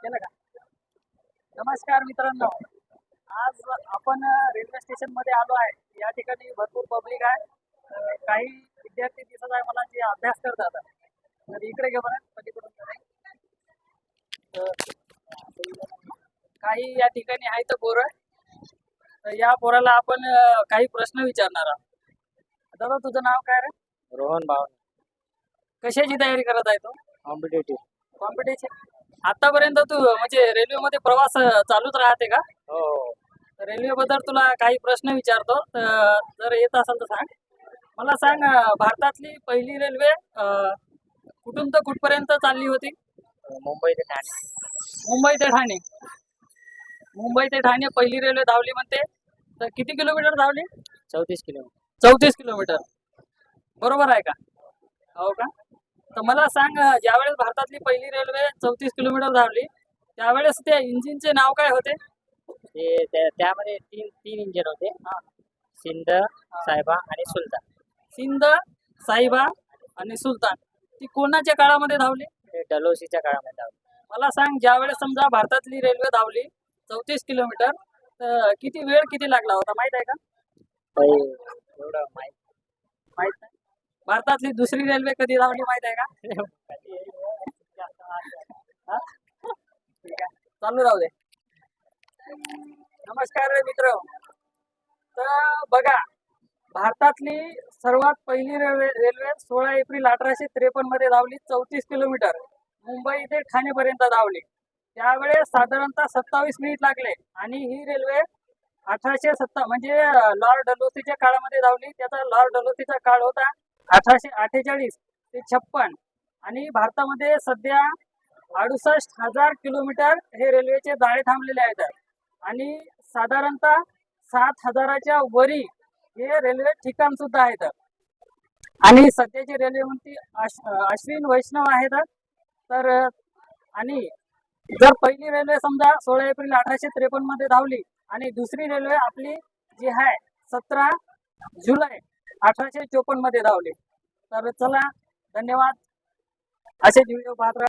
केलं का? नमस्कार मित्रांनो, आज आपण रेल्वे स्टेशन मध्ये आलो आहे. या ठिकाणी भरपूर पब्लिक आहे. काही विद्यार्थी दिसत आहे मला जे अभ्यास करतात. तर इकडे घे बरं पलीकडून जरा. काही या ठिकाणी आहे तर पोरं. तर या पोराला आपण काही प्रश्न विचारणार आहोत. दादा तुझं नाव काय रे? रोहन भाव कशाची तयारी करत आहे तू? कॉम्पिटेटिव्ह. कॉम्पिटिशन. आतापर्यंत तू म्हणजे रेल्वेमध्ये प्रवास चालूच राहते का? हो. रेल्वे बद्दल तुला काही प्रश्न विचारतो, तर जर येत असेल तर सांग. मला सांग, भारतातली पहिली रेल्वे कुठून तर कुठपर्यंत चालली होती? मुंबई ते ठाणे. मुंबई ते ठाणे. मुंबई ते ठाणे पहिली रेल्वे धावली म्हणते. तर किती किलोमीटर धावली? 34 किलोमीटर. 34 किलोमीटर. बरोबर आहे का? हो का? तर मला सांग, ज्यावेळेस भारतातली पहिली रेल्वे 34 किलोमीटर धावली त्यावेळेस त्या इंजिनचे नाव काय होते? त्यामध्ये तीन तीन इंजिन होते. सिंध, साहेबा आणि सुलतान. सिंध, साहिबा आणि सुलतान. ती कोणाच्या काळामध्ये धावली? हे डलोशीच्या काळामध्ये धावले. मला सांग, ज्यावेळेस समजा भारतातली रेल्वे धावली 34 किलोमीटर, तर किती वेळ किती लागला होता माहित आहे का? एवढं माहित माहित नाही. भारतातली दुसरी रेल्वे कधी धावली माहित आहे का? हा? ठीक आहे, चालू राहू दे. नमस्कार रे मित्र. तर बघा, भारतातली सर्वात पहिली रेल्वे 16 एप्रिल 1853 मध्ये धावली. 34 किलोमीटर मुंबई ते ठाणे पर्यंत धावली. त्यावेळेस साधारणतः 27 मिनिट लागले. आणि ही रेल्वे 1870 म्हणजे लॉर्ड डलोसीच्या काळामध्ये धावली. त्याचा लॉर्ड डलोसीचा काळ होता 1848 ते 56. आणि भारतामध्ये सध्या 68,000 किलोमीटर हे रेल्वेचे जाळे थांबलेले आहेत. आणि साधारणतः 7,000च्या वरी हे रेल्वे ठिकाण सुद्धा आहेत. आणि सध्याचे रेल्वे मंत्री अश्विन वैष्णव आहेत. तर आणि जर पहिली रेल्वे समजा 16 एप्रिल 1853 मध्ये धावली आणि दुसरी रेल्वे आपली जी आहे 17 जुलै 1854 मध्ये धावली. तर चला, धन्यवाद. असेच व्हिडिओ पाहत राहा.